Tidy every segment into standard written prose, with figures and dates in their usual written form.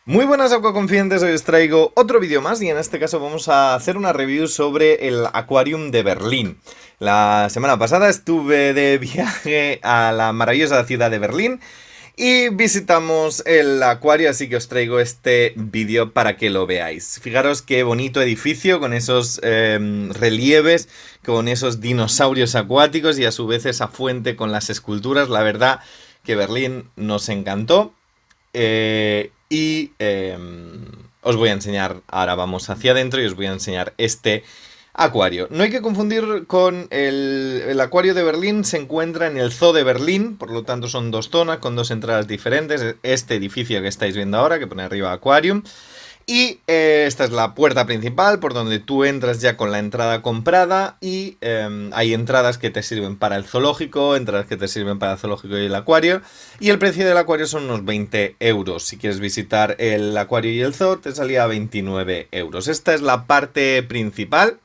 Muy buenas acuaconfidentes, hoy os traigo otro vídeo más y en este caso vamos a hacer una review sobre el Aquarium de Berlín. La semana pasada estuve de viaje a la maravillosa ciudad de Berlín y visitamos el acuario, así que os traigo este vídeo para que lo veáis. Fijaros qué bonito edificio con esos relieves, con esos dinosaurios acuáticos y a su vez esa fuente con las esculturas. La verdad que Berlín nos encantó. Os voy a enseñar, ahora vamos hacia adentro y os voy a enseñar este acuario. No hay que confundir con el acuario de Berlín, se encuentra en el Zoo de Berlín, por lo tanto son dos zonas con dos entradas diferentes. Este edificio que estáis viendo ahora, que pone arriba Aquarium. Y esta es la puerta principal por donde tú entras ya con la entrada comprada y hay entradas que te sirven para el zoológico, entradas que te sirven para el zoológico y el acuario. Y el precio del acuario son unos 20 euros. Si quieres visitar el acuario y el zoo te salía a 29 euros. Esta es la parte principal.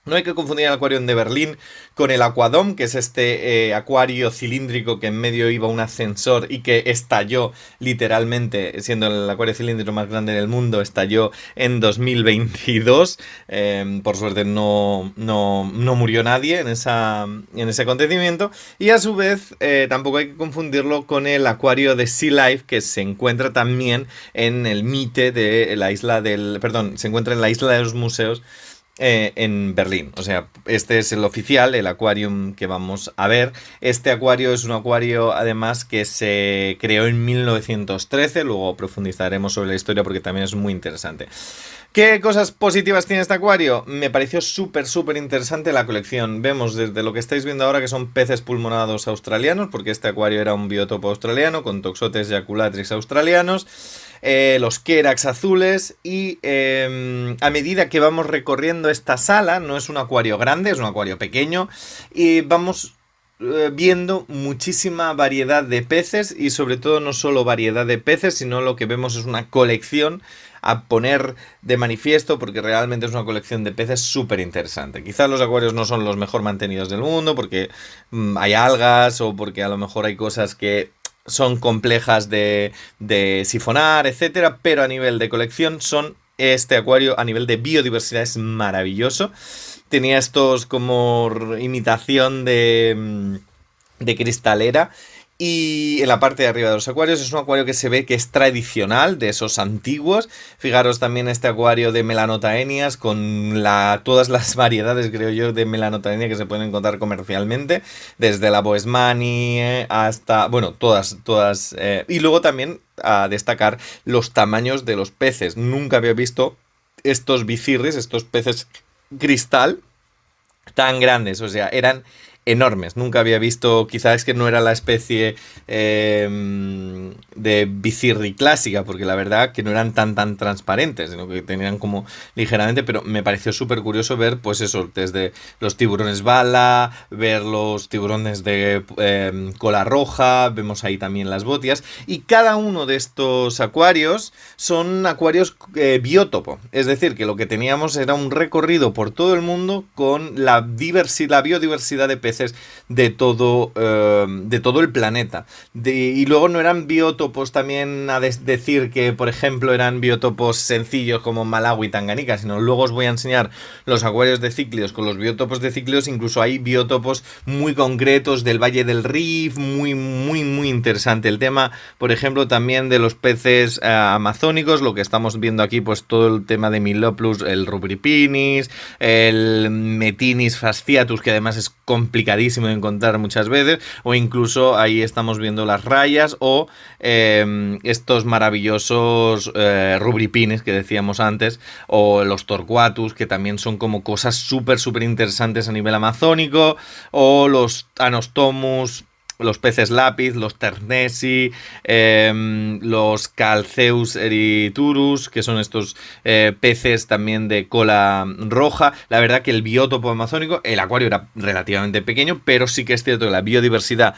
No hay que confundir el Aquarium de Berlín con el Aquadome, que es este acuario cilíndrico que en medio iba un ascensor y que estalló literalmente, siendo el acuario cilíndrico más grande del mundo, estalló en 2022. Por suerte no murió nadie en ese acontecimiento. Y a su vez tampoco hay que confundirlo con el acuario de Sea Life, que se encuentra también en el MITE de la isla del... Perdón, se encuentra en la isla de los museos en Berlín. O sea, este es el oficial, el Aquarium que vamos a ver. Este acuario es un acuario además que se creó en 1913, luego profundizaremos sobre la historia porque también es muy interesante. ¿Qué cosas positivas tiene este acuario? Me pareció súper interesante la colección. Vemos desde lo que estáis viendo ahora que son peces pulmonados australianos, porque este acuario era un biotopo australiano con Toxotes jaculatrix australianos. Los Kerax azules y a medida que vamos recorriendo esta sala, no es un acuario grande, es un acuario pequeño y vamos viendo muchísima variedad de peces y sobre todo no solo variedad de peces, sino lo que vemos es una colección a poner de manifiesto porque realmente es una colección de peces súper interesante. Quizás los acuarios no son los mejor mantenidos del mundo porque hay algas o porque a lo mejor hay cosas que son complejas de sifonar, etcétera, pero a nivel de colección este acuario a nivel de biodiversidad es maravilloso. Tenía estos como imitación de cristalera. Y en la parte de arriba de los acuarios es un acuario que se ve que es tradicional, de esos antiguos. Fijaros también este acuario de melanotaenias con todas las variedades, creo yo, de melanotaenia que se pueden encontrar comercialmente. Desde la Boesmani hasta, bueno, todas. Y luego también a destacar los tamaños de los peces. Nunca había visto estos bicirris, estos peces cristal, tan grandes. O sea, eran enormes. Nunca había visto, quizás es que no era la especie de bicirri clásica, porque la verdad que no eran tan transparentes, sino que tenían como ligeramente, pero me pareció súper curioso ver, pues eso, desde los tiburones bala, ver los tiburones de cola roja, vemos ahí también las botias, y cada uno de estos acuarios son acuarios biótopo, es decir, que lo que teníamos era un recorrido por todo el mundo con la biodiversidad de peces de todo el planeta. Y luego no eran biótopos también a decir que, por ejemplo, eran biótopos sencillos como Malawi y Tanganica, sino luego os voy a enseñar los acuarios de cíclidos con los biótopos de cíclidos. Incluso hay biótopos muy concretos del Valle del Rift, muy interesante. El tema, por ejemplo, también de los peces amazónicos, lo que estamos viendo aquí, pues todo el tema de Miloplus, el Rubripinis, el Metinis fasciatus, que además es complicadísimo de encontrar muchas veces, o incluso ahí estamos viendo las rayas o estos maravillosos rubripines que decíamos antes, o los torquatus, que también son como cosas súper interesantes a nivel amazónico, o los anostomus, los peces lápiz, los ternesi, los calceus eriturus, que son estos peces también de cola roja. La verdad que el biótopo amazónico, el acuario era relativamente pequeño, pero sí que es cierto que la biodiversidad,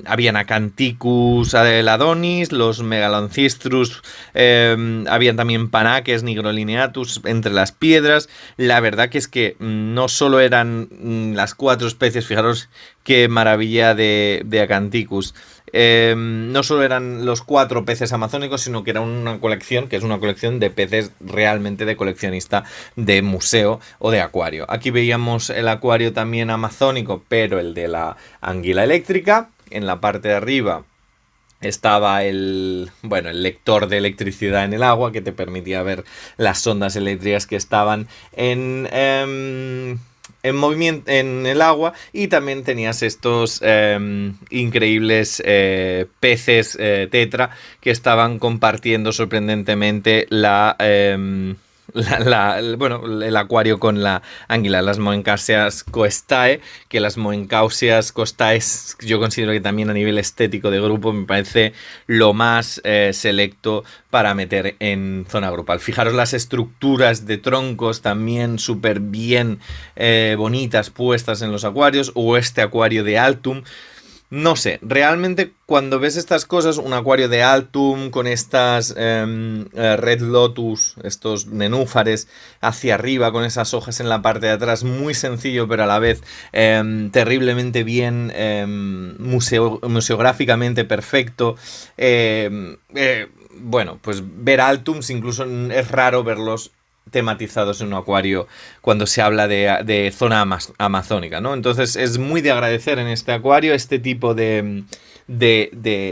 habían Acanthicus aeladonis, los Megaloncisтрus, habían también Panaques nigrolineatus entre las piedras. La verdad que es que no solo eran las 4 especies, fijaros qué maravilla de Acanthicus. no solo eran los 4 peces amazónicos, sino que era una colección, que es una colección de peces realmente de coleccionista de museo o de acuario. Aquí veíamos el acuario también amazónico, pero el de la anguila eléctrica. En la parte de arriba estaba el lector de electricidad en el agua, que te permitía ver las ondas eléctricas que estaban en movimiento en el agua, y también tenías estos increíbles peces tetra que estaban compartiendo sorprendentemente el acuario con la anguila, las Moencausias costae, que las Moencausias costae yo considero que también a nivel estético de grupo me parece lo más selecto para meter en zona grupal. Fijaros las estructuras de troncos también súper bien bonitas puestas en los acuarios, o este acuario de Altum. No sé, realmente cuando ves estas cosas, un acuario de Altum con estas Red Lotus, estos nenúfares hacia arriba con esas hojas en la parte de atrás, muy sencillo pero a la vez terriblemente bien, museográficamente perfecto. Bueno, pues ver Altums incluso es raro verlos tematizados en un acuario cuando se habla de zona amazónica, ¿no? Entonces es muy de agradecer en este acuario este tipo de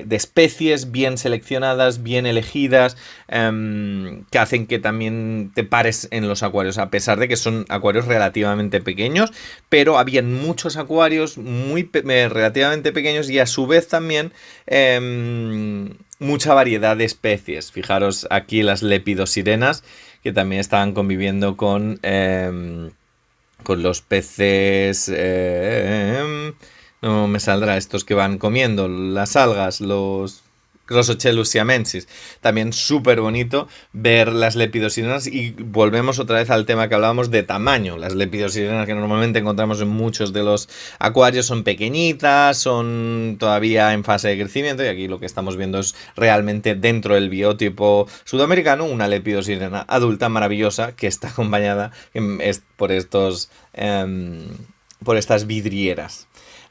especies bien seleccionadas, bien elegidas, que hacen que también te pares en los acuarios, a pesar de que son acuarios relativamente pequeños, pero habían muchos acuarios relativamente pequeños, y a su vez también mucha variedad de especies. Fijaros aquí las lepidosirenas, que también estaban conviviendo con los peces... no me saldrá, estos que van comiendo las algas, los Crossochelus siamensis. También súper bonito ver las lepidosirenas, y volvemos otra vez al tema que hablábamos de tamaño. Las lepidosirenas que normalmente encontramos en muchos de los acuarios son pequeñitas, son todavía en fase de crecimiento, y aquí lo que estamos viendo es realmente dentro del biotipo sudamericano una lepidosirena adulta maravillosa que está acompañada por estas vidrieras.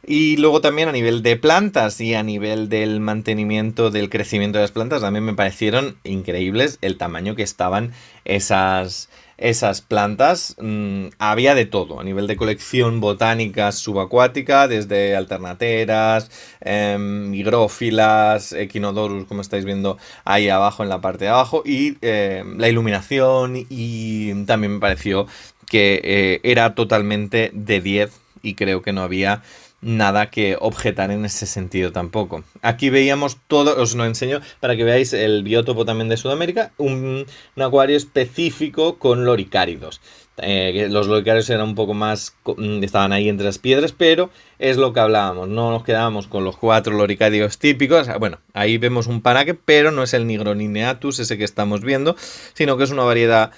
Y luego también a nivel de plantas y a nivel del mantenimiento del crecimiento de las plantas también me parecieron increíbles el tamaño que estaban esas plantas. Había de todo a nivel de colección botánica subacuática, desde alternateras, higrófilas, equinodorus, como estáis viendo ahí abajo en la parte de abajo, y la iluminación, y también me pareció que era totalmente de 10, y creo que no había nada que objetar en ese sentido tampoco. Aquí veíamos todo, os lo enseño para que veáis el biótopo también de Sudamérica, un acuario específico con loricáridos. Los loricáridos eran un poco más, estaban ahí entre las piedras, pero es lo que hablábamos, no nos quedábamos con los 4 loricáridos típicos. Bueno, ahí vemos un paraque, pero no es el Nigrolineatus ese que estamos viendo, sino que es una variedad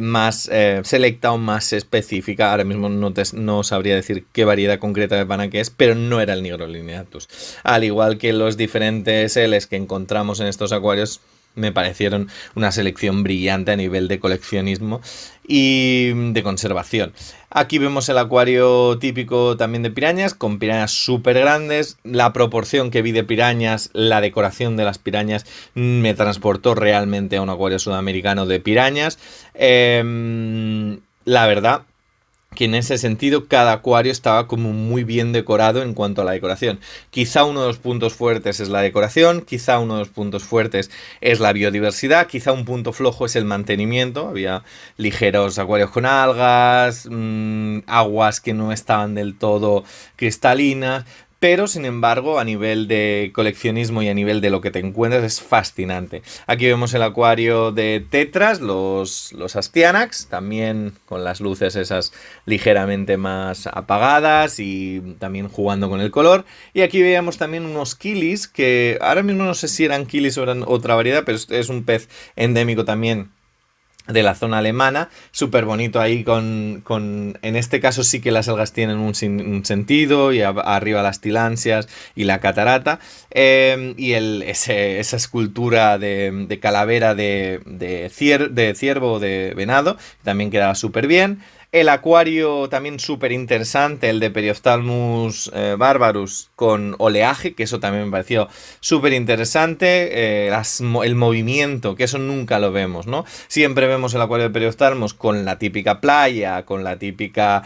más selecta o más específica. Ahora mismo no sabría decir qué variedad concreta de paraque es, pero no era el Nigrolineatus. Al igual que los diferentes Ls que encontramos en estos acuarios, me parecieron una selección brillante a nivel de coleccionismo y de conservación. Aquí vemos el acuario típico también de pirañas, con pirañas súper grandes. La proporción que vi de pirañas, la decoración de las pirañas, me transportó realmente a un acuario sudamericano de pirañas. La verdad que en ese sentido cada acuario estaba como muy bien decorado en cuanto a la decoración. Quizá uno de los puntos fuertes es la decoración, quizá uno de los puntos fuertes es la biodiversidad, quizá un punto flojo es el mantenimiento. Había ligeros acuarios con algas, aguas que no estaban del todo cristalinas, pero sin embargo a nivel de coleccionismo y a nivel de lo que te encuentras es fascinante. Aquí vemos el acuario de tetras, los Astyanax, también con las luces esas ligeramente más apagadas y también jugando con el color. Y aquí veíamos también unos kilis, que ahora mismo no sé si eran kilis o eran otra variedad, pero es un pez endémico también de la zona alemana, súper bonito ahí en este caso sí que las algas tienen un sentido, y arriba las tilansias y la catarata, y esa escultura de calavera de ciervo o de venado también quedaba súper bien. El acuario también súper interesante, el de Periophthalmus barbarus con oleaje, que eso también me pareció súper interesante. El movimiento, que eso nunca lo vemos, ¿no? Siempre vemos el acuario de Periophthalmus con la típica playa, con la típica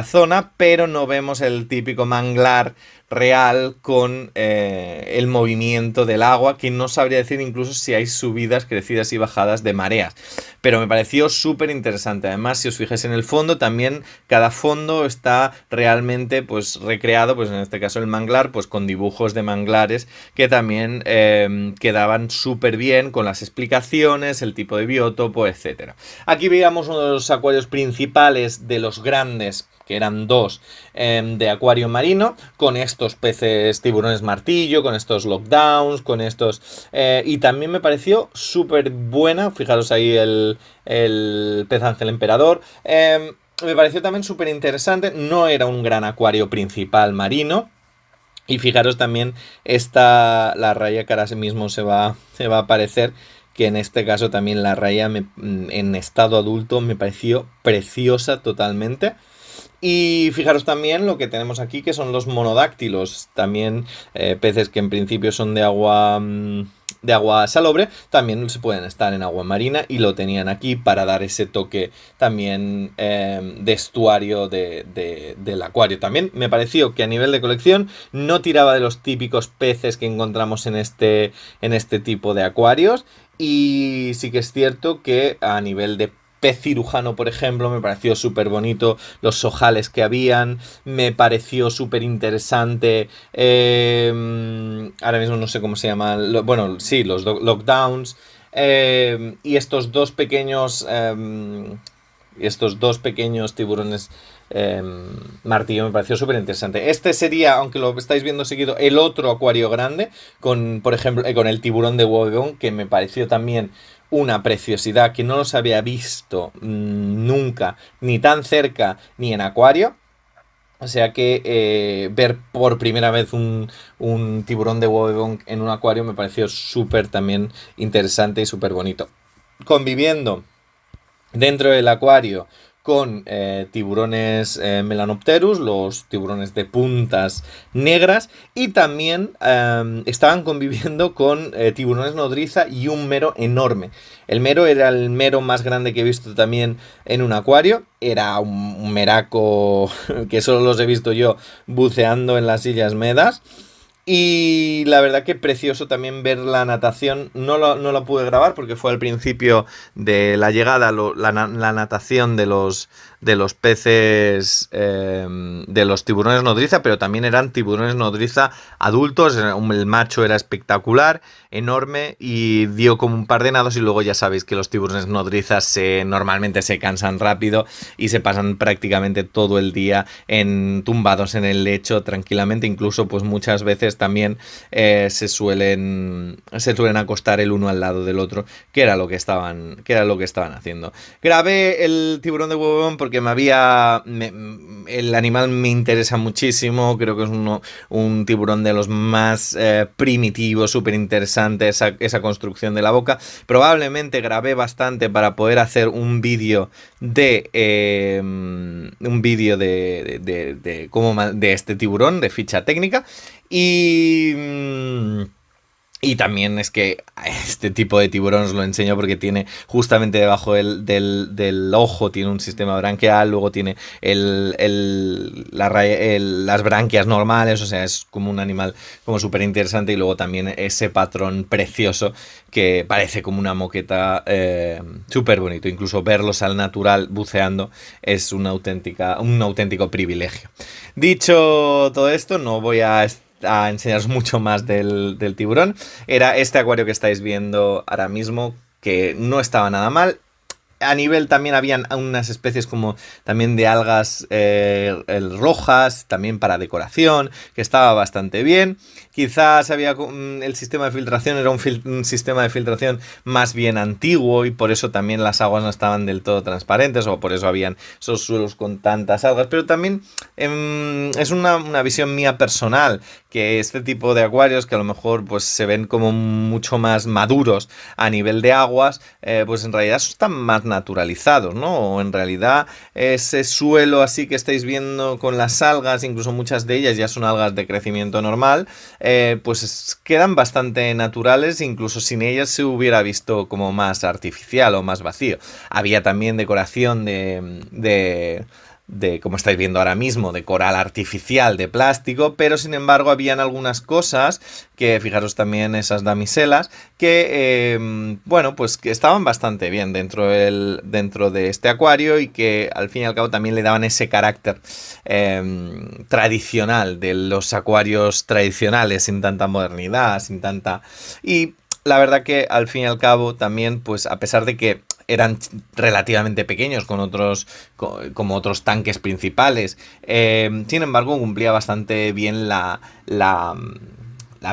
zona, pero no vemos el típico manglar real con el movimiento del agua, que no sabría decir incluso si hay subidas, crecidas y bajadas de mareas. Pero me pareció súper interesante. Además, si os fijáis en el fondo, también cada fondo está realmente pues recreado, pues en este caso el manglar, pues con dibujos de manglares que también quedaban súper bien con las explicaciones, el tipo de biótopo, etcétera. Aquí veíamos uno de los acuarios principales de los grandes, que eran dos, de acuario marino, con estos peces tiburones martillo, con estos lockdowns, con estos... y también me pareció súper buena, fijaros ahí el pez ángel emperador, me pareció también súper interesante, no era un gran acuario principal marino, y fijaros también la raya que ahora mismo se va a aparecer, que en este caso también la raya en estado adulto me pareció preciosa totalmente. Y fijaros también lo que tenemos aquí, que son los monodáctilos, también peces que en principio son de agua salobre, también se pueden estar en agua marina, y lo tenían aquí para dar ese toque también de estuario del acuario. También me pareció que a nivel de colección no tiraba de los típicos peces que encontramos en este tipo de acuarios, y sí que es cierto que a nivel de pez cirujano, por ejemplo, me pareció súper bonito los ojales que habían, me pareció súper interesante, ahora mismo no sé cómo se llaman, bueno, sí, los lockdowns, y estos dos pequeños tiburones martillo me pareció súper interesante. Este sería, aunque lo estáis viendo seguido, el otro acuario grande, por ejemplo, con el tiburón de Wobbegong, que me pareció también una preciosidad, que no los había visto nunca, ni tan cerca, ni en acuario. O sea que ver por primera vez un tiburón de Wobbegong en un acuario me pareció súper también interesante y súper bonito. Conviviendo dentro del acuario con tiburones Melanopterus, los tiburones de puntas negras, y también estaban conviviendo con tiburones nodriza y un mero enorme. El mero era el mero más grande que he visto también en un acuario, era un meraco que solo los he visto yo buceando en las Islas Medas. Y la verdad que precioso también ver la natación. No la pude grabar porque fue al principio de la llegada, la natación de los peces, de los tiburones nodriza, pero también eran tiburones nodriza adultos. El macho era espectacular, enorme, y dio como un par de nados, y luego ya sabéis que los tiburones nodrizas normalmente se cansan rápido y se pasan prácticamente todo el día tumbados en el lecho tranquilamente. Incluso pues muchas veces también se suelen acostar el uno al lado del otro, que era lo que estaban haciendo. Grabé el tiburón de Wobbegong porque el animal me interesa muchísimo. Creo que es un tiburón de los más primitivos, súper interesante esa construcción de la boca. Probablemente grabé bastante para poder hacer un vídeo de este tiburón, de ficha técnica. Y también es que este tipo de tiburón os lo enseño porque tiene justamente debajo del ojo, tiene un sistema branquial, luego tiene las branquias normales, o sea, es como un animal como súper interesante, y luego también ese patrón precioso que parece como una moqueta, súper bonito. Incluso verlos al natural buceando es un auténtico privilegio. Dicho todo esto, no voy a enseñaros mucho más del tiburón. Era este acuario que estáis viendo ahora mismo, que no estaba nada mal. A nivel también habían unas especies como también de algas rojas, también para decoración, que estaba bastante bien. Quizás el sistema de filtración era un sistema de filtración más bien antiguo, y por eso también las aguas no estaban del todo transparentes, o por eso habían esos suelos con tantas algas. Pero también es una visión mía personal, que este tipo de acuarios, que a lo mejor pues se ven como mucho más maduros a nivel de aguas, pues en realidad están más naturalizados, ¿no? O en realidad ese suelo así que estáis viendo con las algas, incluso muchas de ellas ya son algas de crecimiento normal, pues quedan bastante naturales, incluso sin ellas se hubiera visto como más artificial o más vacío. Había también decoración de, como estáis viendo ahora mismo, de coral artificial de plástico, pero sin embargo habían algunas cosas que, fijaros también esas damiselas, que, bueno, pues que estaban bastante bien dentro de este acuario y que al fin y al cabo también le daban ese carácter tradicional de los acuarios tradicionales, sin tanta modernidad, sin tanta... Y la verdad que al fin y al cabo también, pues a pesar de que eran relativamente pequeños como otros tanques principales. Sin embargo, cumplía bastante bien la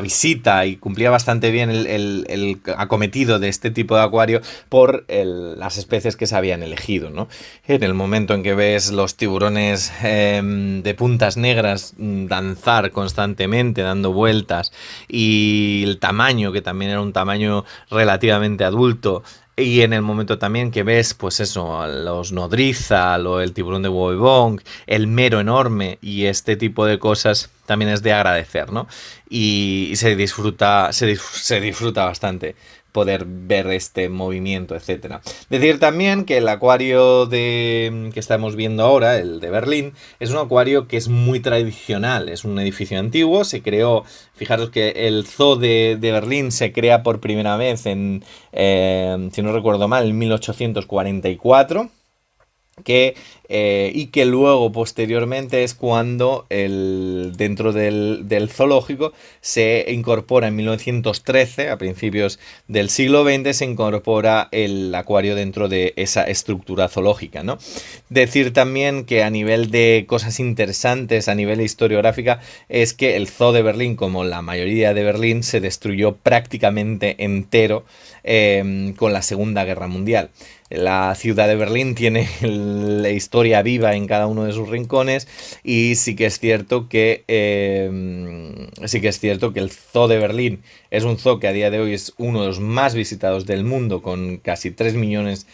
visita y cumplía bastante bien el acometido de este tipo de acuario por las especies que se habían elegido, ¿no? En el momento en que ves los tiburones de puntas negras danzar constantemente, dando vueltas, y el tamaño, que también era un tamaño relativamente adulto, y en el momento también que ves, pues eso, los nodriza, el tiburón de Wollongong, el mero enorme y este tipo de cosas, también es de agradecer, ¿no? Y se disfruta bastante poder ver este movimiento, etcétera. Decir también que el acuario que estamos viendo ahora, el de Berlín, es un acuario que es muy tradicional, es un edificio antiguo, se creó, fijaros que el zoo de Berlín se crea por primera vez si no recuerdo mal, en 1844. Y que luego posteriormente es cuando dentro del zoológico se incorpora en 1913, a principios del siglo XX, se incorpora el acuario dentro de esa estructura zoológica, ¿no? Decir también que a nivel de cosas interesantes, a nivel historiográfica, es que el zoo de Berlín, como la mayoría de Berlín, se destruyó prácticamente entero con la Segunda Guerra Mundial. La ciudad de Berlín tiene la historia viva en cada uno de sus rincones y sí que es cierto que el zoo de Berlín es un zoo que a día de hoy es uno de los más visitados del mundo, con casi 2 millones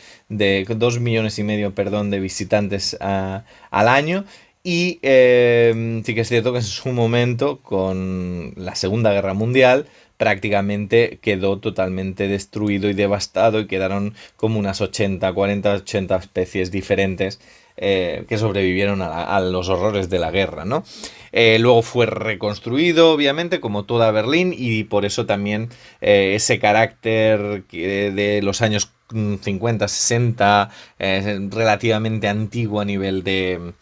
y medio, perdón, de visitantes al año. Y sí que es cierto que en su momento, con la Segunda Guerra Mundial, prácticamente quedó totalmente destruido y devastado y quedaron como unas 80 especies diferentes que sobrevivieron a los horrores de la guerra, ¿no? Luego fue reconstruido, obviamente, como toda Berlín, y por eso también ese carácter de los años 50, 60, relativamente antiguo a nivel de...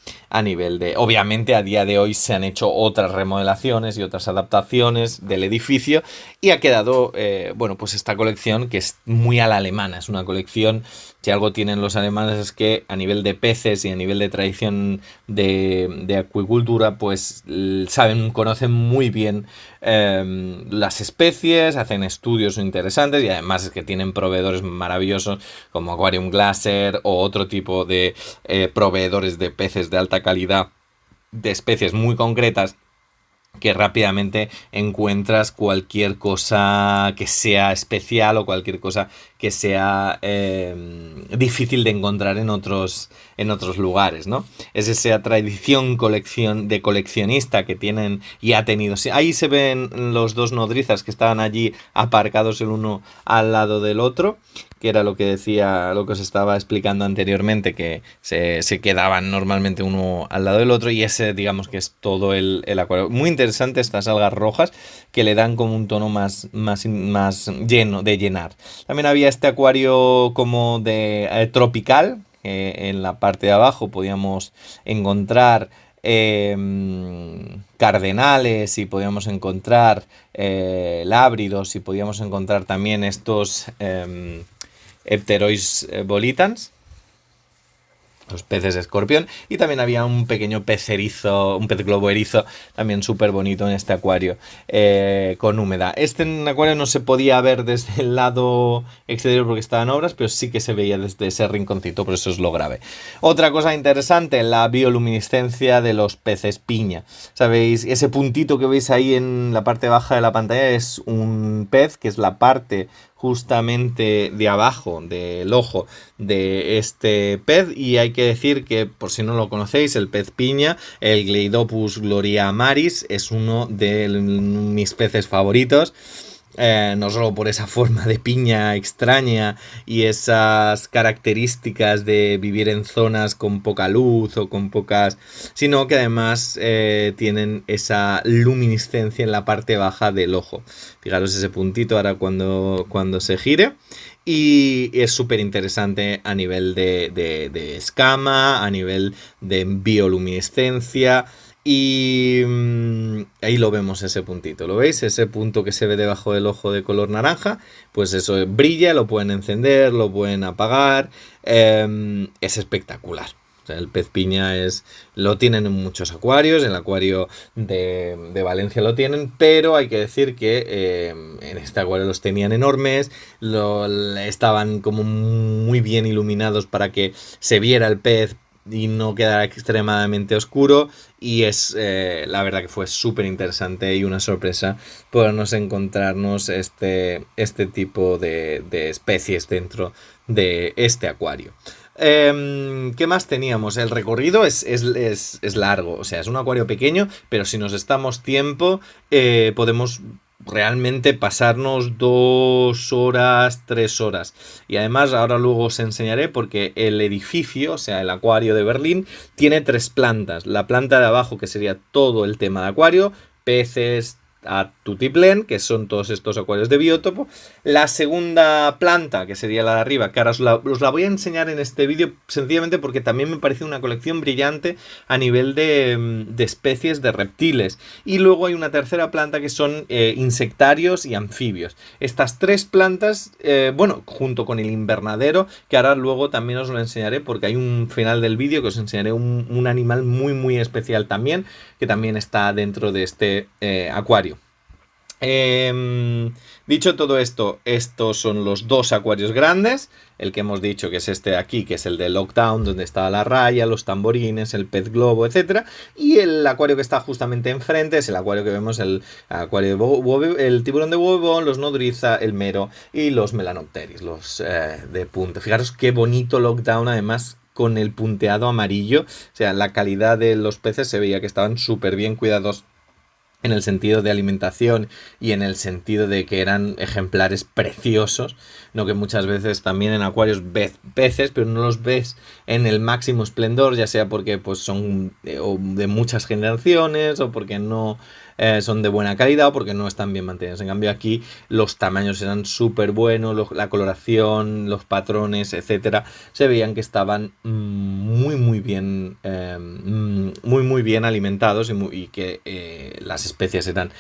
Obviamente a día de hoy se han hecho otras remodelaciones y otras adaptaciones del edificio y ha quedado, bueno, pues esta colección que es muy a la alemana, es una colección, si algo tienen los alemanes es que a nivel de peces y a nivel de tradición de acuicultura, pues conocen muy bien las especies, hacen estudios interesantes y además es que tienen proveedores maravillosos como Aquarium Glaser o otro tipo de proveedores de peces de alta calidad, de especies muy concretas, que rápidamente encuentras cualquier cosa que sea especial o cualquier cosa que sea difícil de encontrar en otros lugares, ¿no? Es esa tradición de coleccionista que tienen y ha tenido. Ahí se ven los dos nodrizas que estaban allí aparcados el uno al lado del otro, que era lo que os estaba explicando anteriormente, que se quedaban normalmente uno al lado del otro, y ese, digamos, que es todo el acuario. Muy interesante estas algas rojas que le dan como un tono más lleno, de llenar. También había este acuario como de tropical, en la parte de abajo podíamos encontrar cardenales y podíamos encontrar lábridos y podíamos encontrar también estos Epterois volitans, los peces escorpión, y también había un pequeño pez erizo, un pez globo erizo, también súper bonito en este acuario, con humedad. Este acuario no se podía ver desde el lado exterior porque estaban obras, pero sí que se veía desde ese rinconcito, por eso os lo grabé. Otra cosa interesante, la bioluminiscencia de los peces piña. ¿Sabéis? Ese puntito que veis ahí en la parte baja de la pantalla es un pez, que es la parte justamente de abajo del ojo de este pez, y hay que decir que, por si no lo conocéis, el pez piña, el Gleidopus gloriamaris, es uno de mis peces favoritos. No solo por esa forma de piña extraña y esas características de vivir en zonas con poca luz o con pocas, sino que además tienen esa luminiscencia en la parte baja del ojo. Fijaros ese puntito ahora cuando se gire. Y es súper interesante a nivel de escama, a nivel de bioluminiscencia. Y ahí lo vemos, ese puntito, ¿lo veis? Ese punto que se ve debajo del ojo de color naranja, pues eso brilla, lo pueden encender, lo pueden apagar, es espectacular. O sea, el pez piña lo tienen en muchos acuarios, en el acuario de Valencia lo tienen, pero hay que decir que en este acuario los tenían enormes, estaban como muy bien iluminados para que se viera el pez y no quedara extremadamente oscuro, y la verdad que fue súper interesante y una sorpresa podernos encontrarnos este tipo de especies dentro de este acuario. ¿Qué más teníamos? El recorrido es largo, o sea, es un acuario pequeño, pero si nos damos tiempo podemos realmente pasarnos 2 horas, 3 horas. Y además ahora luego os enseñaré, porque el edificio, o sea, el acuario de Berlín, tiene 3 plantas. La planta de abajo, que sería todo el tema de acuario, peces a tutiplén, que son todos estos acuarios de biótopo. La segunda planta, que sería la de arriba, que ahora os la voy a enseñar en este vídeo, sencillamente porque también me parece una colección brillante a nivel de especies de reptiles. Y luego hay una tercera planta que son insectarios y anfibios. Estas 3 plantas, bueno, junto con el invernadero, que ahora luego también os lo enseñaré, porque hay un final del vídeo que os enseñaré un animal muy muy especial también, que también está dentro de este acuario. Dicho todo esto, estos son los 2 acuarios grandes. El que hemos dicho, que es este de aquí, que es el de Lockdown, donde está la raya, los tamborines, el pez globo, etc. Y el acuario que está justamente enfrente es el acuario que vemos, el acuario el tiburón de Woebon, los nodriza, el mero y los melanopteris, los de punta. Fijaros qué bonito Lockdown, además, con el punteado amarillo. O sea, la calidad de los peces se veía que estaban súper bien cuidados en el sentido de alimentación y en el sentido de que eran ejemplares preciosos, no que muchas veces también en acuarios ves peces, pero no los ves en el máximo esplendor, ya sea porque pues son de muchas generaciones o porque no son de buena calidad o porque no están bien mantenidos. En cambio aquí los tamaños eran súper buenos, la coloración, los patrones, etcétera, se veían que estaban muy bien alimentados y que las especies eran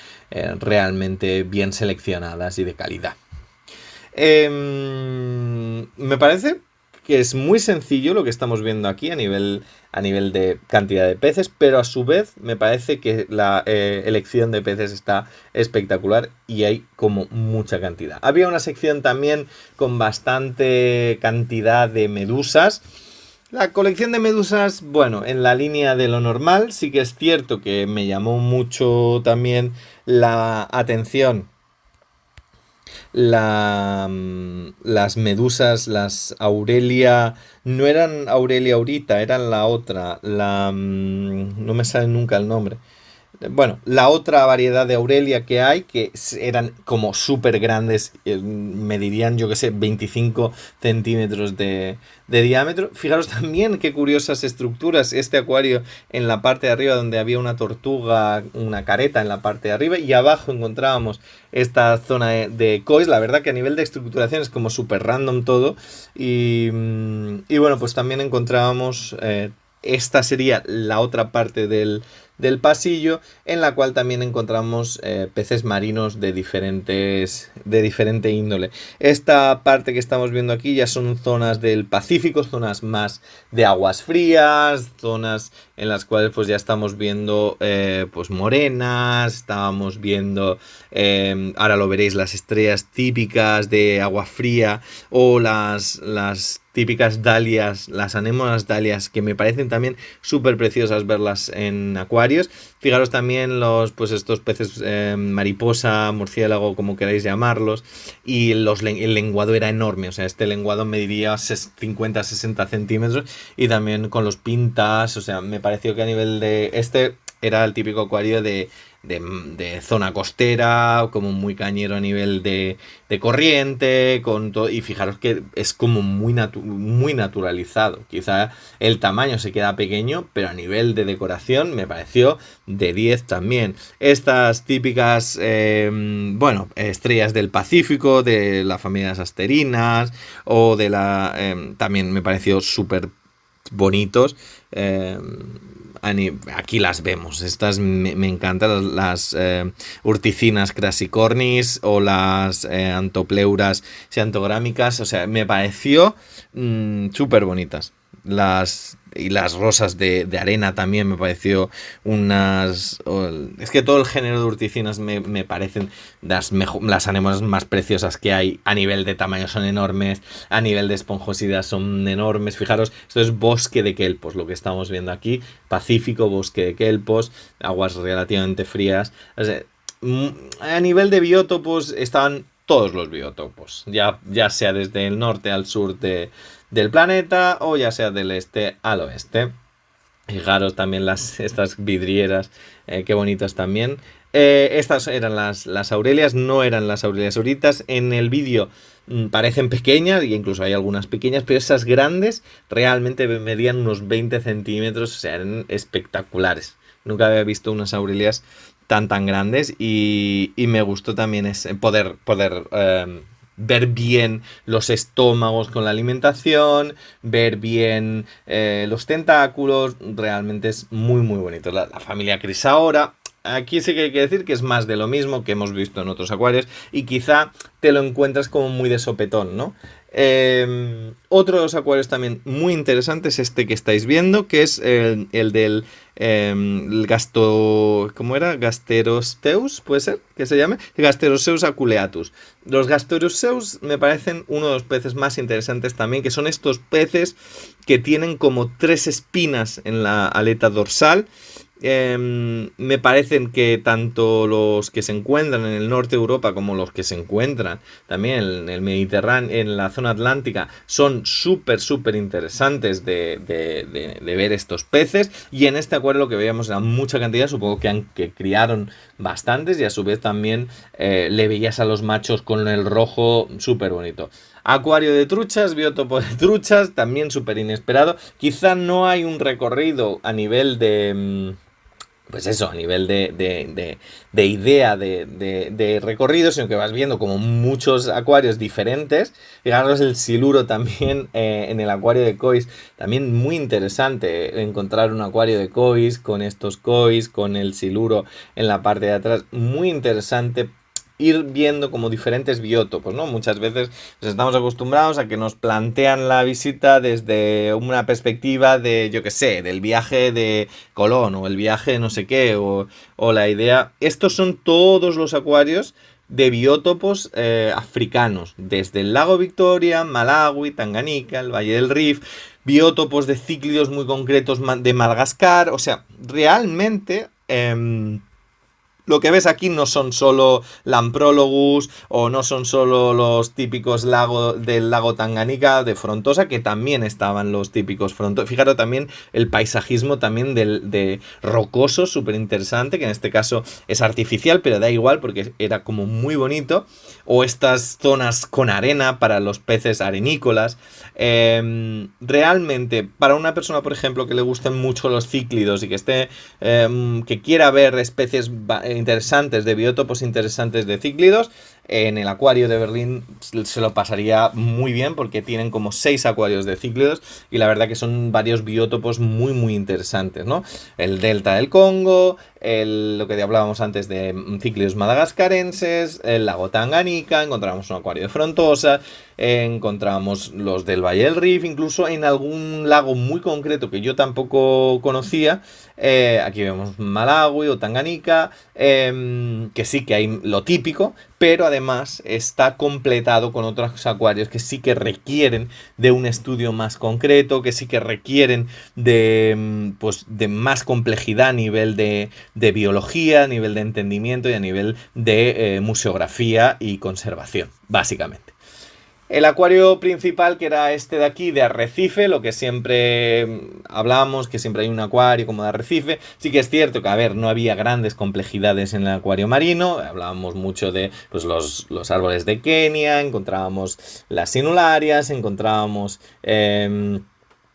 realmente bien seleccionadas y de calidad. Me parece que es muy sencillo lo que estamos viendo aquí a nivel de cantidad de peces, pero a su vez me parece que la elección de peces está espectacular y hay como mucha cantidad. Había una sección también con bastante cantidad de medusas. La colección de medusas, bueno, en la línea de lo normal. Sí que es cierto que me llamó mucho también la atención las medusas, las Aurelia, no eran Aurelia aurita, eran la otra, no me sale nunca el nombre. Bueno, la otra variedad de Aurelia que hay, que eran como súper grandes, medirían, yo que sé, 25 centímetros de diámetro. Fijaros también qué curiosas estructuras. Este acuario, en la parte de arriba, donde había una tortuga, una careta en la parte de arriba, y abajo encontrábamos esta zona de cois. La verdad que a nivel de estructuración es como súper random todo. Y bueno, pues también encontrábamos... esta sería la otra parte del pasillo, en la cual también encontramos peces marinos de diferente índole. Esta parte que estamos viendo aquí ya son zonas del Pacífico, zonas más de aguas frías, zonas en las cuales pues ya estamos viendo pues morenas, estábamos viendo, ahora lo veréis, las estrellas típicas de agua fría o las típicas dalias, las anémonas dalias, que me parecen también súper preciosas verlas en acuarios. Fijaros también pues estos peces mariposa, murciélago, como queráis llamarlos, y el lenguado era enorme, o sea, este lenguado mediría 50-60 centímetros, y también con los pintas, o sea, me pareció que a nivel de era el típico acuario de zona costera, como muy cañero a nivel de corriente, con todo, y fijaros que es como muy naturalizado. Quizá el tamaño se queda pequeño, pero a nivel de decoración me pareció de 10 también. Estas típicas, estrellas del Pacífico, de la familia de las asterinas, o de también me pareció súper bonitos. Aquí las vemos. Estas me encantan, las urticinas crassicornis o las antopleuras xantográmicas. O sea, me pareció súper bonitas. Y las rosas de arena también me pareció es que todo el género de urticinas me parecen las anémonas más preciosas que hay. A nivel de tamaño son enormes, a nivel de esponjosidad son enormes. Fijaros, esto es bosque de kelpos, lo que estamos viendo aquí, Pacífico, bosque de kelpos, aguas relativamente frías. O sea, a nivel de biótopos estaban todos los biótopos, ya sea desde el norte al sur del planeta, o ya sea del este al oeste. Fijaros también estas vidrieras, qué bonitas también. Estas eran las aurelias, no eran las aurelias auritas. En el vídeo parecen pequeñas, y incluso hay algunas pequeñas, pero esas grandes realmente medían unos 20 centímetros, o sea, eran espectaculares. Nunca había visto unas aurelias tan grandes, y me gustó también poder ver bien los estómagos con la alimentación, ver bien los tentáculos. Realmente es muy bonito. La familia Chrysaora, aquí sí que hay que decir que es más de lo mismo que hemos visto en otros acuarios, y quizá te lo encuentras como muy de sopetón, ¿no? Otro de los acuarios también muy interesante es este que estáis viendo, que es el del ¿cómo era? Gasterosteus, ¿puede ser que se llame? Gasteroseus aculeatus. Los Gasteroseus me parecen uno de los peces más interesantes también, que son estos peces que tienen como 3 espinas en la aleta dorsal. Me parecen que tanto los que se encuentran en el norte de Europa como los que se encuentran también en el Mediterráneo, en la zona atlántica, son súper interesantes de ver estos peces. Y en este acuario lo que veíamos era mucha cantidad, supongo que criaron bastantes, y a su vez también le veías a los machos con el rojo súper bonito. Acuario de truchas, biótopo de truchas, también súper inesperado. Quizá no hay un recorrido a nivel de... pues eso, a nivel de idea de recorrido, sino que vas viendo como muchos acuarios diferentes. Fijaros el siluro también en el acuario de kois, también muy interesante encontrar un acuario de kois con estos kois, con el siluro en la parte de atrás, muy interesante ir viendo como diferentes biótopos, ¿no? Muchas veces pues, estamos acostumbrados a que nos plantean la visita desde una perspectiva de, yo qué sé, del viaje de Colón, o el viaje de no sé qué, o la idea... Estos son todos los acuarios de biótopos africanos, desde el lago Victoria, Malawi, Tanganica, el Valle del Rif, biótopos de cíclidos muy concretos de Madagascar. O sea, realmente... lo que ves aquí no son solo Lamprologus, o no son solo los típicos del lago Tanganica de Frontosa, que también estaban los típicos Frontosa. Fijaros también el paisajismo también de rocoso, súper interesante, que en este caso es artificial, pero da igual porque era como muy bonito. O estas zonas con arena para los peces arenícolas. Realmente, para una persona, por ejemplo, que le gusten mucho los cíclidos y que quiera ver especies interesantes, de biótopos interesantes de cíclidos, en el acuario de Berlín se lo pasaría muy bien, porque tienen como 6 acuarios de cíclidos, y la verdad que son varios biótopos muy interesantes, ¿no? El delta del Congo, lo que hablábamos antes de cíclidos madagascarenses, el lago Tanganica, encontramos un acuario de Frontosa, encontramos los del Valle del Rif, incluso en algún lago muy concreto que yo tampoco conocía. Aquí vemos Malawi o Tanganica, que sí que hay lo típico, pero además está completado con otros acuarios que sí que requieren de un estudio más concreto, que sí que requieren pues, de más complejidad a nivel de biología, a nivel de entendimiento y a nivel de museografía y conservación, básicamente. El acuario principal, que era este de aquí, de arrecife, lo que siempre hablamos, que siempre hay un acuario como de arrecife. Sí que es cierto que, a ver, no había grandes complejidades en el acuario marino. Hablábamos mucho de pues, los árboles de Kenia, encontrábamos las sinularias, encontrábamos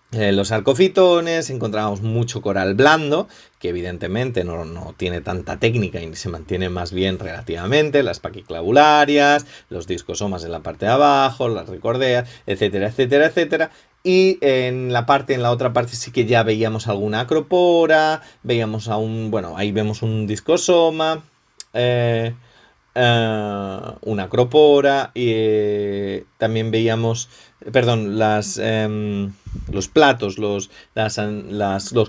los arcofitones, encontrábamos mucho coral blando, que evidentemente no tiene tanta técnica y se mantiene más bien relativamente, las paquiclavularias, los discosomas en la parte de abajo, las ricordeas, etcétera, etcétera, etcétera. Y en la otra parte sí que ya veíamos alguna acropora, veíamos ahí vemos un discosoma, una acropora y también veíamos, perdón, los platos, los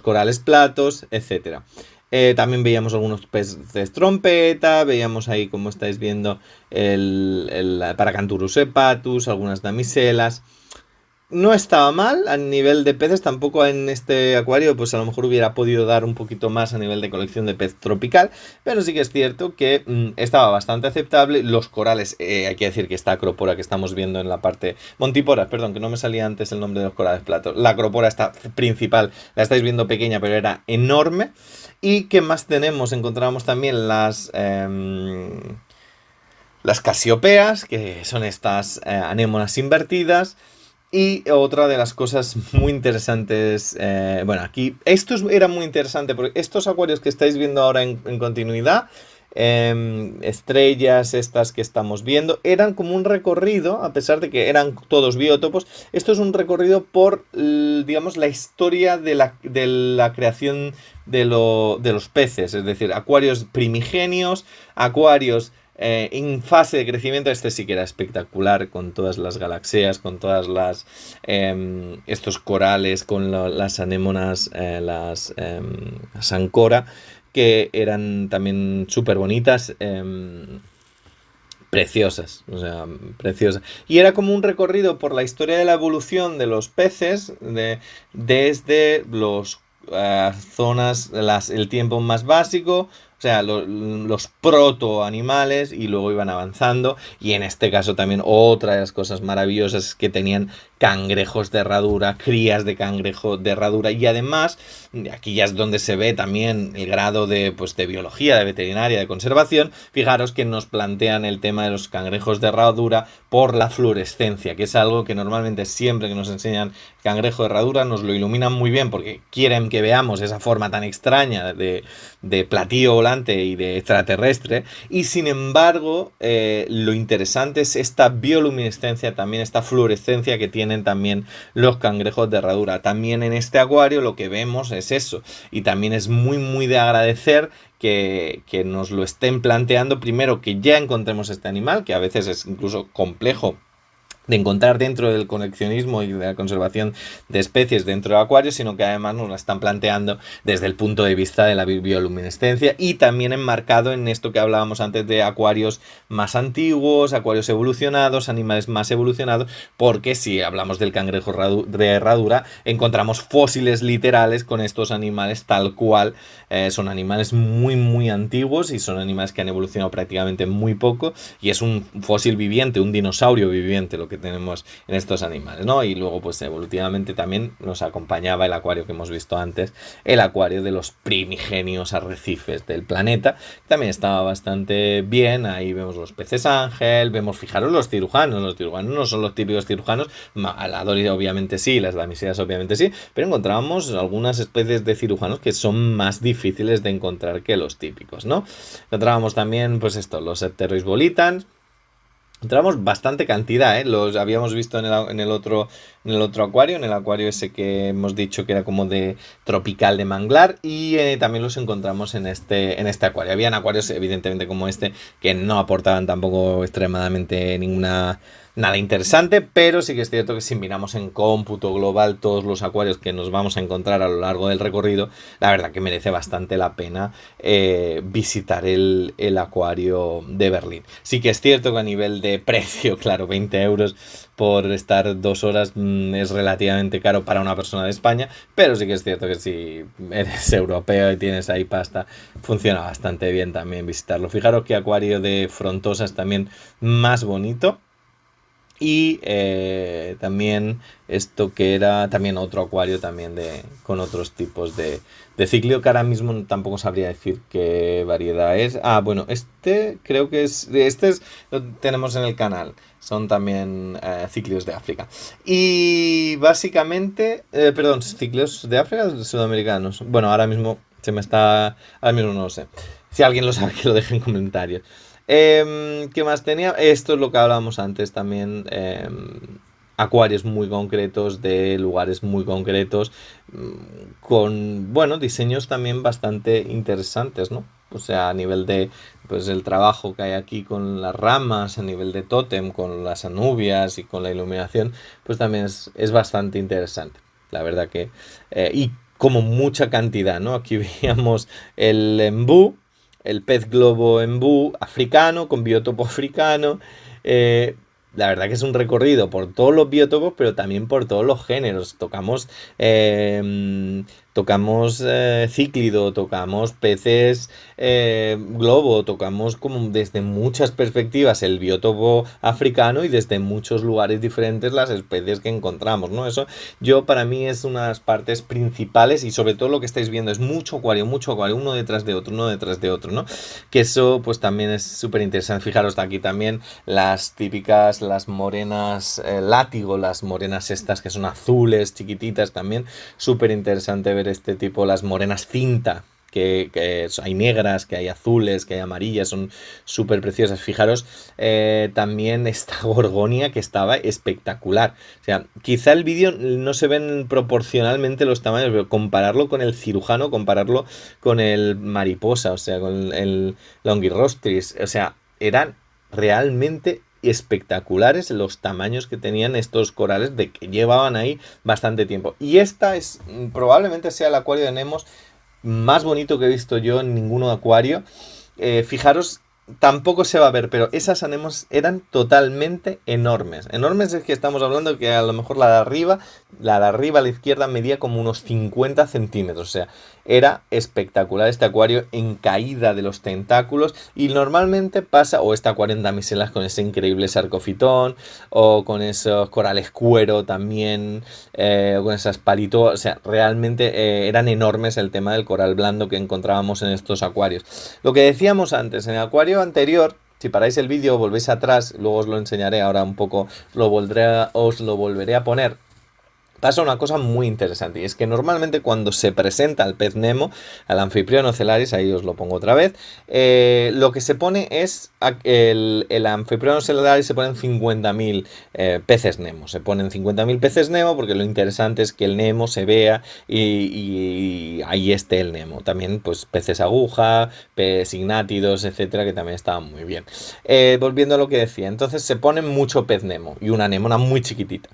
corales platos, etcétera. También veíamos algunos peces trompeta, veíamos ahí, como estáis viendo, el Paracanthurus hepatus, algunas damiselas. No estaba mal a nivel de peces, tampoco en este acuario pues a lo mejor hubiera podido dar un poquito más a nivel de colección de pez tropical, pero sí que es cierto que estaba bastante aceptable. Los corales, hay que decir que esta acropora que estamos viendo en la parte... Montiporas, perdón, que no me salía antes el nombre de los corales platos. La acropora esta principal, la estáis viendo pequeña, pero era enorme. ¿Y qué más tenemos? Encontramos también las casiopeas, que son estas anémonas invertidas. Y otra de las cosas muy interesantes, aquí, esto era muy interesante porque estos acuarios que estáis viendo ahora en continuidad, estrellas estas que estamos viendo, eran como un recorrido, a pesar de que eran todos biótopos, esto es un recorrido por, digamos, la historia de la creación de los peces, es decir, acuarios primigenios, acuarios en fase de crecimiento. Este sí que era espectacular, con todas las galaxias, con todas estos corales, con las anémonas, las sancora, que eran también súper bonitas, preciosas, o sea, preciosas. Y era como un recorrido por la historia de la evolución de los peces, desde los zonas, el tiempo más básico, o sea, los proto-animales, y luego iban avanzando. Y en este caso también otra de las cosas maravillosas es que tenían cangrejos de herradura, crías de cangrejo de herradura. Y además, aquí ya es donde se ve también el grado de biología, de veterinaria, de conservación. Fijaros que nos plantean el tema de los cangrejos de herradura por la fluorescencia, que es algo que normalmente siempre que nos enseñan cangrejo de herradura nos lo iluminan muy bien, porque quieren que veamos esa forma tan extraña de platillo volante y de extraterrestre. Y sin embargo, lo interesante es esta bioluminescencia, también esta fluorescencia que tienen también los cangrejos de herradura. También en este acuario lo que vemos es eso, y también es muy muy de agradecer que nos lo estén planteando. Primero, que ya encontremos este animal, que a veces es incluso complejo de encontrar dentro del coleccionismo y de la conservación de especies dentro del acuario, sino que además nos la están planteando desde el punto de vista de la bioluminescencia, y también enmarcado en esto que hablábamos antes de acuarios más antiguos, acuarios evolucionados, animales más evolucionados, porque si hablamos del cangrejo de herradura, encontramos fósiles literales con estos animales tal cual. Son animales muy muy antiguos y son animales que han evolucionado prácticamente muy poco, y es un fósil viviente, un dinosaurio viviente lo que tenemos en estos animales, ¿no? Y luego pues evolutivamente también nos acompañaba el acuario que hemos visto antes, el acuario de los primigenios arrecifes del planeta. También estaba bastante bien. Ahí vemos los peces ángel, fijaros los cirujanos no son los típicos cirujanos, aladores obviamente sí, las damiselas obviamente sí, pero encontrábamos algunas especies de cirujanos que son más difíciles de encontrar que los típicos, ¿no? Encontrábamos también pues los Pterois volitans. Encontramos bastante cantidad, ¿eh? Los habíamos visto en el otro acuario, en el acuario ese que hemos dicho que era como de tropical de manglar, y también los encontramos en este acuario. Habían acuarios evidentemente como este que no aportaban tampoco extremadamente nada interesante, pero sí que es cierto que si miramos en cómputo global todos los acuarios que nos vamos a encontrar a lo largo del recorrido, la verdad que merece bastante la pena visitar el acuario de Berlín. Sí que es cierto que a nivel de precio, claro, 20 euros por estar 2 horas es relativamente caro para una persona de España, pero sí que es cierto que si eres europeo y tienes ahí pasta, funciona bastante bien también visitarlo. Fijaros que acuario de Frontosa es también más bonito. Y también esto que era también otro acuario también con otros tipos de ciclio, que ahora mismo tampoco sabría decir qué variedad es. Ah, bueno, este creo que lo tenemos en el canal. Son también ciclios de África. Y básicamente, perdón, ciclios de África sudamericanos. Bueno, ahora mismo no lo sé. Si alguien lo sabe, que lo deje en comentarios. ¿Qué más tenía? Esto es lo que hablábamos antes también. Acuarios muy concretos de lugares muy concretos con, bueno, diseños también bastante interesantes, ¿no? O sea, a nivel de, pues, el trabajo que hay aquí con las ramas, a nivel de tótem, con las anubias y con la iluminación, pues también es bastante interesante. La verdad que... y como mucha cantidad, ¿no? Aquí veíamos el embú, el pez globo embú africano, con biotopo africano. Eh, la verdad que es un recorrido por todos los biotopos, pero también por todos los géneros. Tocamos cíclido, tocamos peces globo, tocamos como desde muchas perspectivas el biotopo africano y desde muchos lugares diferentes las especies que encontramos, ¿no? Eso para mí es una de las partes principales y sobre todo lo que estáis viendo es mucho acuario, uno detrás de otro, ¿no? Que eso pues también es súper interesante. Fijaros aquí también las típicas, las morenas látigo, las morenas estas que son azules, chiquititas también. Súper interesante ver este tipo, las morenas cinta. Que hay negras, que hay azules, que hay amarillas, son súper preciosas. Fijaros también esta gorgonia que estaba espectacular. O sea, quizá el vídeo no se ven proporcionalmente los tamaños, pero compararlo con el cirujano, compararlo con el mariposa, o sea, con el longirostris, o sea, eran realmente espectaculares los tamaños que tenían estos corales de que llevaban ahí bastante tiempo. Y esta es probablemente sea el acuario de Nemos más bonito que he visto yo en ningún acuario. Fijaros, tampoco se va a ver, pero esas anémonas eran totalmente enormes. Enormes es que estamos hablando que a lo mejor la de arriba a la izquierda medía como unos 50 centímetros. O sea, era espectacular este acuario en caída de los tentáculos. Y normalmente pasa, o este acuario en damiselas con ese increíble sarcofitón, o con esos corales cuero también, o con esas palitos. O sea, realmente eran enormes el tema del coral blando que encontrábamos en estos acuarios. Lo que decíamos antes, en el acuario anterior, si paráis el vídeo, volvéis atrás, luego os lo enseñaré ahora un poco, os lo volveré a poner. Pasa una cosa muy interesante y es que normalmente cuando se presenta al pez Nemo, al anfitrión ocelaris, ahí os lo pongo otra vez, lo que se pone es el anfitrión ocelaris se ponen 50.000 peces Nemo, se ponen 50.000 peces Nemo porque lo interesante es que el Nemo se vea y ahí esté el Nemo. También pues peces aguja, peces ignátidos, etcétera, que también estaban muy bien. Volviendo a lo que decía, entonces se pone mucho pez Nemo y una anémona muy chiquitita,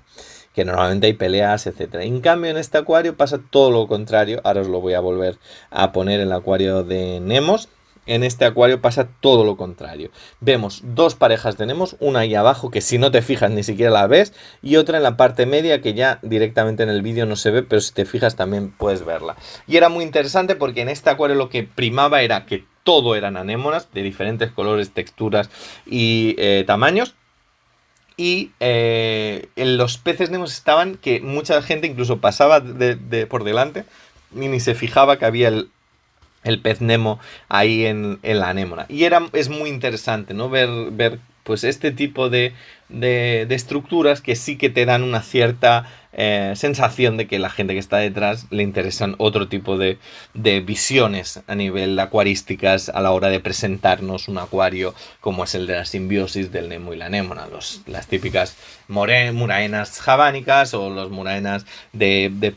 que normalmente hay peleas, etcétera. En cambio, en este acuario pasa todo lo contrario. Ahora os lo voy a volver a poner en el acuario de Nemos. En este acuario pasa todo lo contrario. Vemos dos parejas de Nemos, una ahí abajo que si no te fijas ni siquiera la ves, y otra en la parte media que ya directamente en el vídeo no se ve, pero si te fijas también puedes verla. Y era muy interesante porque en este acuario lo que primaba era que todo eran anémonas de diferentes colores, texturas y tamaños. Y en los peces Nemo estaban que mucha gente incluso pasaba por delante y ni se fijaba que había el pez Nemo ahí en la anémona. Y es muy interesante, ¿no? Ver pues este tipo de estructuras que sí que te dan una cierta sensación de que la gente que está detrás le interesan otro tipo de visiones a nivel acuarísticas a la hora de presentarnos un acuario como es el de la simbiosis del Nemo y la anémona, las típicas muraenas javānicas o los muraenas de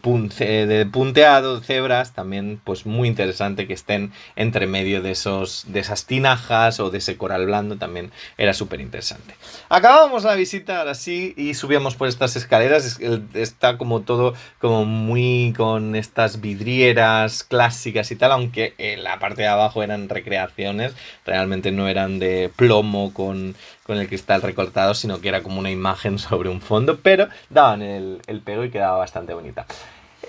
punteado, cebras, también pues muy interesante que estén entre medio de esas tinajas o de ese coral blando, también era súper interesante. Acabamos terminamos la visita, ahora sí, y subíamos por estas escaleras. Está como todo como muy con estas vidrieras clásicas y tal, aunque en la parte de abajo eran recreaciones, realmente no eran de plomo con el cristal recortado, sino que era como una imagen sobre un fondo, pero daban el pego y quedaba bastante bonita.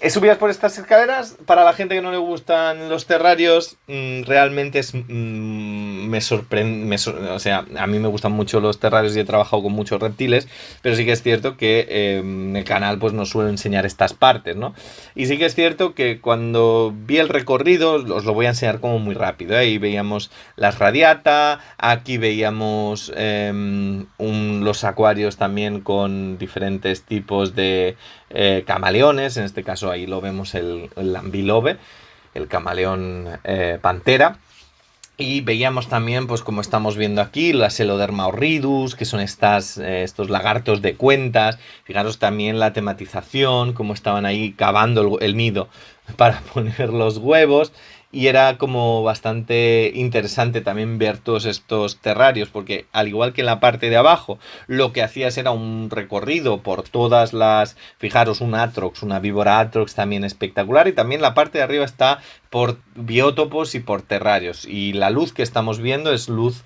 Subidas por estas escaleras, para la gente que no le gustan los terrarios, realmente me sorprende, o sea, a mí me gustan mucho los terrarios y he trabajado con muchos reptiles, pero sí que es cierto que en el canal pues nos suelo enseñar estas partes, ¿no? Y sí que es cierto que cuando vi el recorrido, os lo voy a enseñar como muy rápido, ¿eh? Ahí veíamos las radiata, aquí veíamos los acuarios también con diferentes tipos de camaleones, en este caso ahí lo vemos el lambilobe, el camaleón pantera. Y veíamos también, pues como estamos viendo aquí, la Seloderma horridus, que son estos lagartos de cuentas. Fijaros también la tematización, cómo estaban ahí cavando el nido para poner los huevos. Y era como bastante interesante también ver todos estos terrarios, porque al igual que en la parte de abajo, lo que hacías era un recorrido por todas las... Fijaros, un Atrox, una víbora Atrox también espectacular, y también la parte de arriba está por biótopos y por terrarios, y la luz que estamos viendo es luz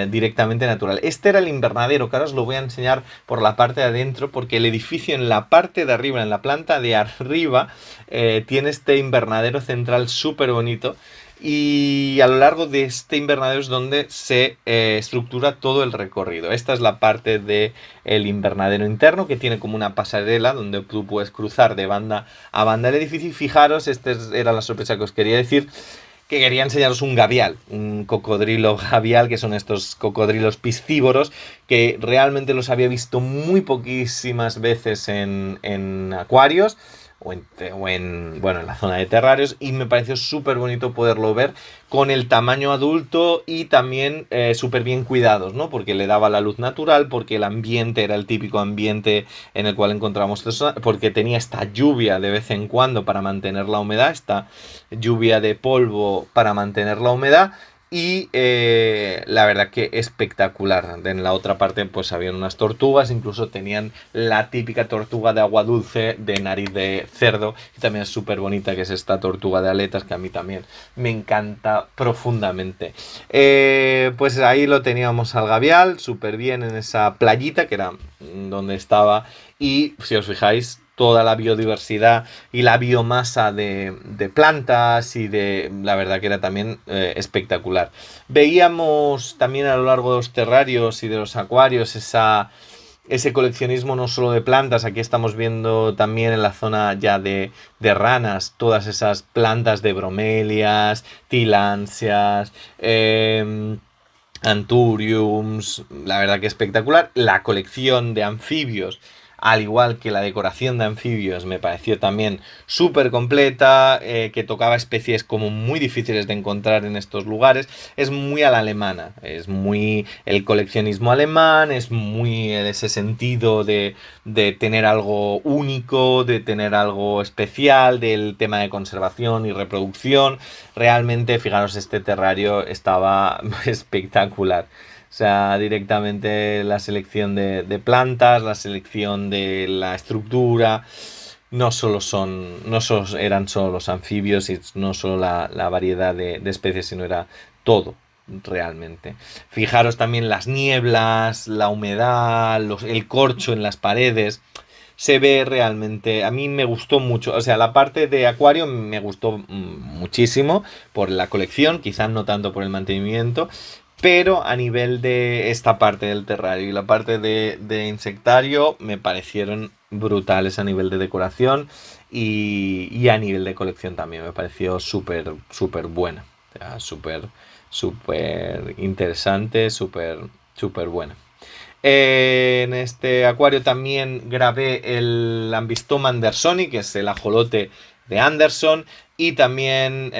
directamente natural. Este era el invernadero, que ahora os lo voy a enseñar por la parte de adentro, porque el edificio en la parte de arriba, en la planta de arriba, tiene este invernadero central súper bonito, y a lo largo de este invernadero es donde se estructura todo el recorrido. Esta es la parte del invernadero interno, que tiene como una pasarela donde tú puedes cruzar de banda a banda el edificio. Y fijaros, esta era la sorpresa que os quería decir, que quería enseñaros un gavial, un cocodrilo gavial, que son estos cocodrilos piscívoros, que realmente los había visto muy poquísimas veces en acuarios, en la zona de terrarios, y me pareció súper bonito poderlo ver con el tamaño adulto y también súper bien cuidados, ¿no? Porque le daba la luz natural, porque el ambiente era el típico ambiente en el cual encontramos, porque tenía esta lluvia de vez en cuando para mantener la humedad, esta lluvia de polvo para mantener la humedad. Y la verdad que espectacular. En la otra parte pues habían unas tortugas, incluso tenían la típica tortuga de agua dulce de nariz de cerdo, y también es súper bonita, que es esta tortuga de aletas, que a mí también me encanta profundamente. Pues ahí lo teníamos al gavial, súper bien en esa playita que era donde estaba, y si os fijáis, toda la biodiversidad y la biomasa de plantas y de... La verdad que era también espectacular. Veíamos también a lo largo de los terrarios y de los acuarios ese coleccionismo no solo de plantas. Aquí estamos viendo también en la zona ya de ranas todas esas plantas de bromelias, tilansias, Anthuriums, la verdad que espectacular. La colección de anfibios, al igual que la decoración de anfibios, me pareció también súper completa, que tocaba especies como muy difíciles de encontrar en estos lugares. Es muy a la alemana, es muy el coleccionismo alemán, es muy en ese sentido de tener algo único, de tener algo especial, del tema de conservación y reproducción. Realmente, fijaros, este terrario estaba espectacular. O sea, directamente la selección de plantas, la selección de la estructura, no solo eran solo los anfibios y no solo la variedad de especies, sino era todo realmente. Fijaros también las nieblas, la humedad, el corcho en las paredes. Se ve realmente, a mí me gustó mucho, o sea, la parte de acuario me gustó muchísimo por la colección, quizás no tanto por el mantenimiento, pero a nivel de esta parte del terrario y la parte de insectario me parecieron brutales a nivel de decoración, y a nivel de colección también me pareció súper, súper buena. O sea, súper, súper interesante, súper, súper buena. En este acuario también grabé el Ambistoma andersoni, que es el ajolote de Anderson, y también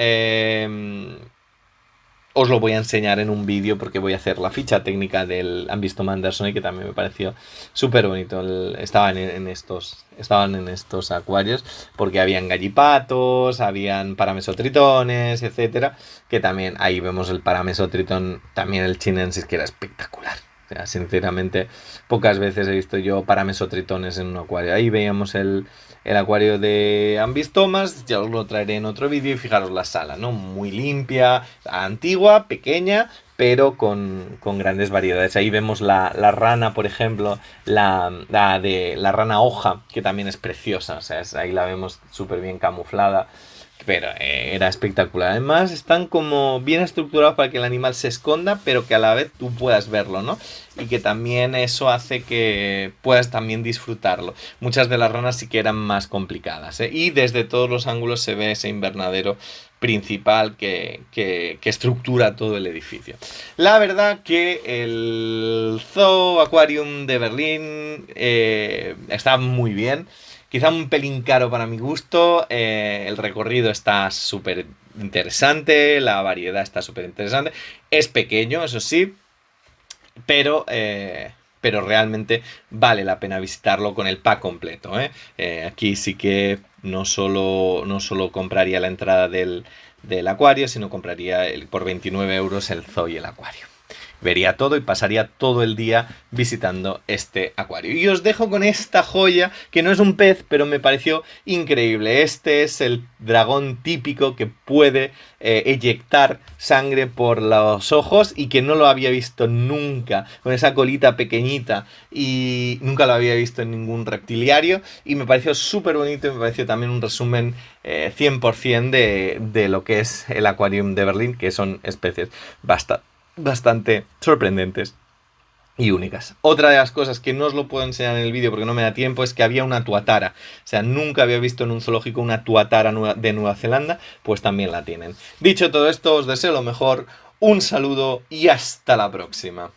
os lo voy a enseñar en un vídeo, porque voy a hacer la ficha técnica del Ambistoma andersoni, que también me pareció súper bonito. Estaban en estos acuarios porque habían gallipatos, habían paramesotritones, etcétera, que también ahí vemos el paramesotritón, también el chinensis, que era espectacular. O sea, sinceramente, pocas veces he visto yo paramesotritones en un acuario. Ahí veíamos el acuario de Ambis Thomas, ya os lo traeré en otro vídeo y fijaros la sala, ¿no? Muy limpia, antigua, pequeña, pero con grandes variedades. Ahí vemos la rana, por ejemplo, la rana hoja, que también es preciosa, o sea, ahí la vemos súper bien camuflada. Pero era espectacular. Además, están como bien estructurados para que el animal se esconda, pero que a la vez tú puedas verlo, ¿no? Y que también eso hace que puedas también disfrutarlo. Muchas de las ranas sí que eran más complicadas, ¿eh? Y desde todos los ángulos se ve ese invernadero principal que estructura todo el edificio. La verdad que el Zoo Aquarium de Berlín está muy bien. Quizá un pelín caro para mi gusto, el recorrido está súper interesante, la variedad está súper interesante, es pequeño, eso sí, pero realmente vale la pena visitarlo con el pack completo, ¿eh? Aquí sí que no solo compraría la entrada del acuario, sino compraría por 29 euros el zoo y el acuario. Vería todo y pasaría todo el día visitando este acuario. Y os dejo con esta joya, que no es un pez, pero me pareció increíble. Este es el dragón típico que puede eyectar sangre por los ojos y que no lo había visto nunca, con esa colita pequeñita, y nunca lo había visto en ningún reptiliario, y me pareció súper bonito y me pareció también un resumen 100% de lo que es el Aquarium de Berlín, que son especies bastante sorprendentes y únicas. Otra de las cosas que no os lo puedo enseñar en el vídeo porque no me da tiempo es que había una tuatara. O sea, nunca había visto en un zoológico una tuatara de Nueva Zelanda, pues también la tienen. Dicho todo esto, os deseo lo mejor, un saludo y hasta la próxima.